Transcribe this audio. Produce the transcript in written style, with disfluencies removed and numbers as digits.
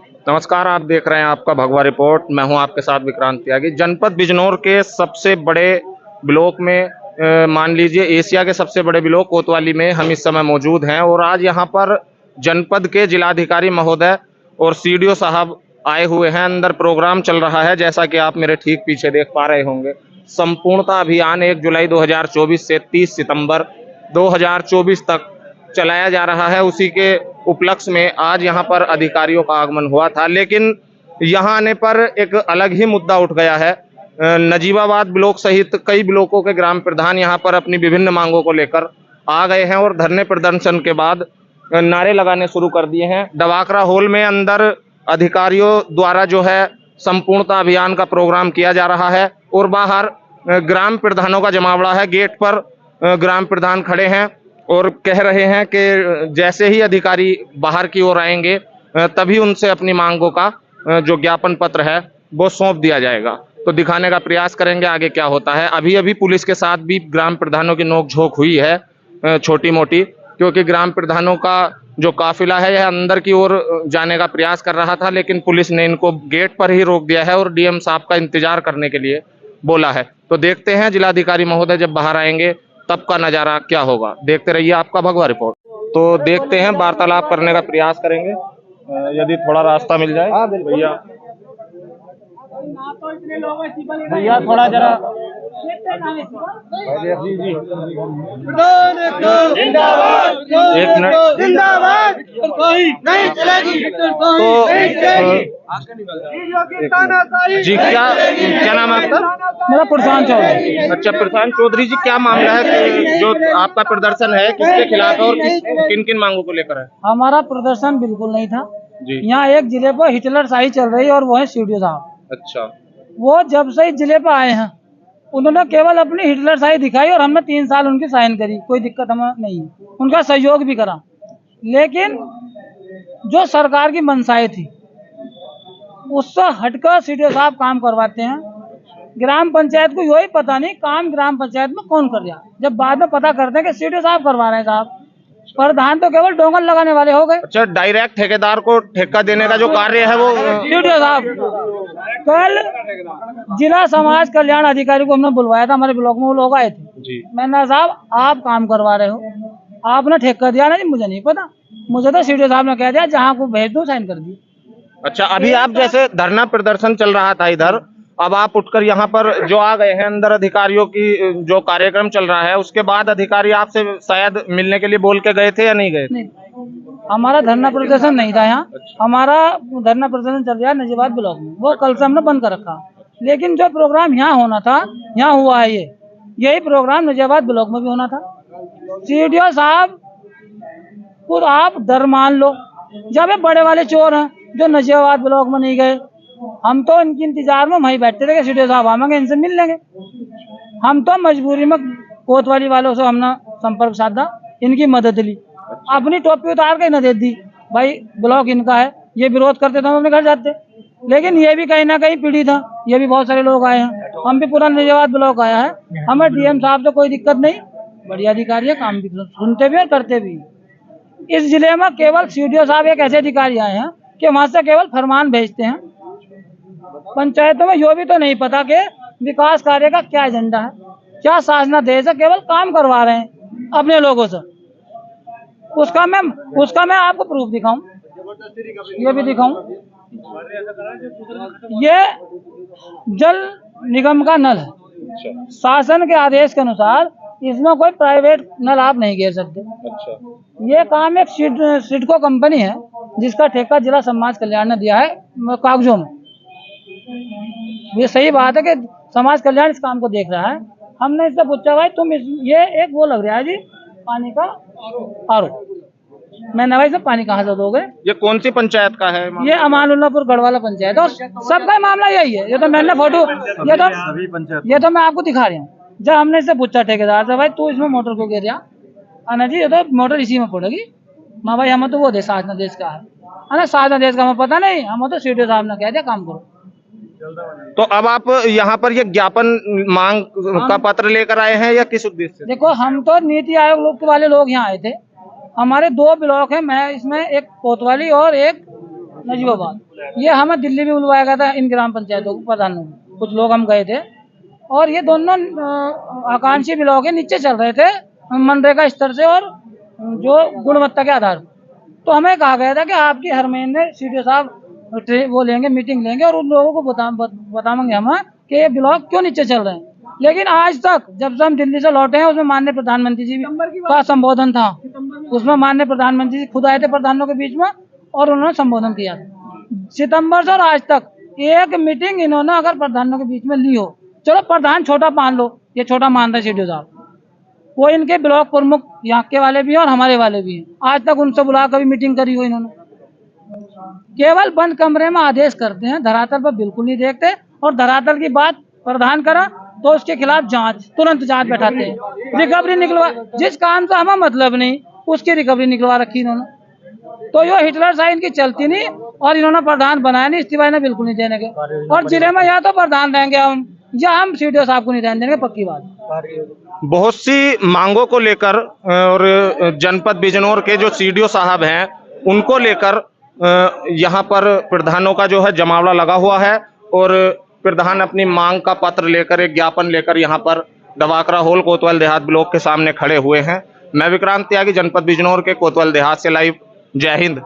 नमस्कार, आप देख रहे हैं आपका भगवा रिपोर्ट। मैं हूं आपके साथ विक्रांत त्यागी। जनपद बिजनौर के सबसे बड़े ब्लॉक में मान लीजिए एशिया के सबसे बड़े ब्लॉक कोतवाली में हम इस समय मौजूद हैं और आज यहां पर जनपद के जिलाधिकारी महोदय और सीडीओ साहब आए हुए हैं। अंदर प्रोग्राम चल रहा है, जैसा कि आप मेरे ठीक पीछे देख पा रहे होंगे। संपूर्णता अभियान 1 जुलाई 2024 से 30 सितंबर 2024 तक चलाया जा रहा है। उसी के उपलक्ष्य में आज यहाँ पर अधिकारियों का आगमन हुआ था, लेकिन यहाँ आने पर एक अलग ही मुद्दा उठ गया है। नजीबाबाद ब्लॉक सहित कई ब्लॉकों के ग्राम प्रधान यहाँ पर अपनी विभिन्न मांगों को लेकर आ गए हैं और धरने प्रदर्शन के बाद नारे लगाने शुरू कर दिए हैं। डबाकरा हॉल में अंदर अधिकारियों द्वारा जो है संपूर्णता अभियान का प्रोग्राम किया जा रहा है और बाहर ग्राम प्रधानों का जमावड़ा है। गेट पर ग्राम प्रधान खड़े हैं और कह रहे हैं कि जैसे ही अधिकारी बाहर की ओर आएंगे तभी उनसे अपनी मांगों का जो ज्ञापन पत्र है वो सौंप दिया जाएगा। तो दिखाने का प्रयास करेंगे आगे क्या होता है। अभी अभी पुलिस के साथ भी ग्राम प्रधानों की नोकझोंक हुई है छोटी मोटी, क्योंकि ग्राम प्रधानों का जो काफिला है यह अंदर की ओर जाने का प्रयास कर रहा था, लेकिन पुलिस ने इनको गेट पर ही रोक दिया है और डीएम साहब का इंतजार करने के लिए बोला है। तो देखते हैं जिलाधिकारी महोदय जब बाहर आएंगे तब का नजारा क्या होगा। देखते रहिए आपका भगवा रिपोर्ट। तो देखते हैं, वार्तालाप करने का प्रयास करेंगे यदि थोड़ा रास्ता मिल जाए। भैया भैया थोड़ा जरा जी जी एक मिनट नहीं चलेगी। तो जी क्या नाम है आपका? मेरा प्रशांत चौधरी। अच्छा प्रशांत चौधरी जी, क्या मामला है कि जो आपका प्रदर्शन है किसके खिलाफ है और किन किन मांगों को लेकर है? हमारा प्रदर्शन बिल्कुल नहीं था जी। यहाँ एक जिले पर हिटलर शाही चल रही है और वो है सीडीओ साहब। अच्छा। वो जब से इस जिले पर आए हैं उन्होंने केवल अपनी हिटलर शाही दिखाई और हमने 3 साल उनकी साइन करी, कोई दिक्कत हमें नहीं, उनका सहयोग भी करा। लेकिन जो सरकार की मंशाएं थी उससे हटकर सीडीओ साहब काम करवाते हैं। ग्राम पंचायत को यही पता नहीं काम ग्राम पंचायत में कौन कर रहा, जब बाद में पता करते हैं कि सीडीओ साहब करवा रहे हैं साहब। प्रधान तो केवल डोंगल लगाने वाले हो गए। अच्छा, डायरेक्ट ठेकेदार को ठेका देने का जो कार्य है वो सीडीओ साहब। कल जिला समाज कल्याण अधिकारी को हमने बुलवाया था, हमारे ब्लॉक में वो लोग आए थे जी। मैंने साहब आप काम करवा रहे हो, आपने ठेका दिया ना जी? मुझे नहीं पता, मुझे तो सीडीओ साहब ने कह दिया जहाँ को भेज दो साइन कर दी। अच्छा, अभी आप जैसे धरना प्रदर्शन चल रहा था इधर, अब आप उठकर यहाँ पर जो आ गए हैं अंदर अधिकारियों की जो कार्यक्रम चल रहा है उसके बाद अधिकारी आपसे शायद मिलने के लिए बोल के गए थे या नहीं गए? नहीं, हमारा धरना प्रदर्शन नहीं था यहाँ। अच्छा। हमारा धरना प्रदर्शन चल रहा है नजीबाबाद ब्लॉक में, वो कल से हमने बंद कर रखा। लेकिन जो प्रोग्राम यहाँ होना था यहाँ हुआ है। यही प्रोग्राम नजीबाबाद ब्लॉक में भी होना था। सीडीओ साहब खुद आप डर मान लो, जब ये बड़े वाले चोर हैं जो नजीबाबाद ब्लॉक में नहीं गए, हम तो इनकी इंतजार में वहीं बैठते थे कि सीडीओ साहब आएंगे इनसे मिल लेंगे। हम तो मजबूरी में कोतवाली वालों से हमने संपर्क साधा, इनकी मदद ली, अपनी टोपी उतार के न दे दी भाई ब्लॉक इनका है। ये विरोध करते तो हम अपने घर जाते, लेकिन ये भी कहीं ना कहीं पीड़ित था। ये भी बहुत सारे लोग आए हैं, हम भी पूरा नजीबाबाद ब्लॉक आया है। हमें डीएम साहब से कोई दिक्कत नहीं, बढ़िया अधिकारी है, काम भी सुनते भी और करते भी। इस जिले में केवल सीडीओ साहब एक ऐसे अधिकारी आए हैं कि वहां से केवल फरमान भेजते हैं। पंचायतों में यो भी तो नहीं पता कि विकास कार्य का क्या एजेंडा है, क्या शासनादेश है, केवल काम करवा रहे हैं अपने लोगों से। उसका मैं आपको प्रूफ दिखाऊं, ये भी दिखाऊं। ये जल निगम का नल है, शासन के आदेश के अनुसार इसमें कोई प्राइवेट नल आप नहीं घेर सकते। अच्छा। ये काम एक सिडको कंपनी है जिसका ठेका जिला समाज कल्याण ने दिया है कागजों में। ये सही बात है कि समाज कल्याण इस काम को देख रहा है। हमने इससे पूछा भाई तुम ये एक वो लग रहा है जी पानी का आरो, मैंने भाई सब पानी कहाँ से दोगे? ये कौन सी पंचायत का है? ये अमानुल्लापुर गढ़वाला पंचायत और सबका मामला यही है। ये तो मैंने फोटो ये तो मैं आपको दिखा रही हूँ। जब हमने इससे पूछा ठेकेदार से भाई तू इसमें मोटर क्यों गिर रहा? अना जी ये तो मोटर इसी में पड़ेगी। माँ भाई हमें तो वो दे शासनादेश का है, अना शासनादेश का हमें पता नहीं, हमें तो सीडीओ साहब ने कह दिया काम करो। तो अब आप यहाँ पर ये ज्ञापन मांग का पत्र लेकर आए हैं या किस उद्देश्य से? देखो हम तो नीति आयोग लोग वाले लोग यहाँ आए थे। हमारे 2 ब्लॉक हैं, मैं इसमें एक कोतवाली और एक नजीबाबाद। ये हमें दिल्ली भी बुलवाया गया था इन ग्राम पंचायतों को प्रधानों में, कुछ लोग हम गए थे और ये दोनों आकांक्षी ब्लॉक के नीचे चल रहे थे मनरेगा स्तर से और जो गुणवत्ता के आधार पर। तो हमें कहा गया था कि आपकी हर महीने सीडीओ साहब वो लेंगे, मीटिंग लेंगे और उन लोगों को बताएंगे हम कि ये ब्लॉक क्यों नीचे चल रहे हैं। लेकिन आज तक जब से हम दिल्ली से लौटे हैं, उसमें माननीय प्रधानमंत्री जी का संबोधन था, उसमें माननीय प्रधानमंत्री जी खुद आए थे प्रधानों के बीच में और उन्होंने संबोधन किया। सितंबर से और आज तक एक मीटिंग इन्होंने अगर प्रधानों के बीच में ली हो, चलो प्रधान छोटा मान लो, ये छोटा मान रहे सीडीओ साहब, वो इनके ब्लॉक प्रमुख यहाँ के वाले भी हैं और हमारे वाले भी हैं, आज तक उनसे बुला कभी मीटिंग करी हो इन्होंने? केवल बंद कमरे में आदेश करते हैं, धरातल पर बिल्कुल नहीं देखते और धरातल की बात प्रधान करा तो उसके खिलाफ तुरंत जांच बैठाते हैं, रिकवरी निकलवा, जिस काम से हमें मतलब नहीं उसकी रिकवरी निकलवा रखी इन्होंने। तो ये हिटलर साइन इनकी चलती नहीं और इन्होंने प्रधान बनाया नहीं, इस्तीफा इन्हें बिल्कुल नहीं देने के। और जिले में या तो प्रधान रहेंगे हम या हम सीडीओ साहब को नहीं रहने देंगे, पक्की बात। बहुत सी मांगों को लेकर और जनपद बिजनौर के जो सीडीओ साहब हैं उनको लेकर यहाँ पर प्रधानों का जो है जमावड़ा लगा हुआ है और प्रधान अपनी मांग का पत्र लेकर, एक ज्ञापन लेकर यहाँ पर दवाकरा होल कोतवाल देहात ब्लॉक के सामने खड़े हुए हैं। मैं विक्रांत त्यागी, जनपद बिजनौर के कोतवाल देहात से लाइव। जय हिंद।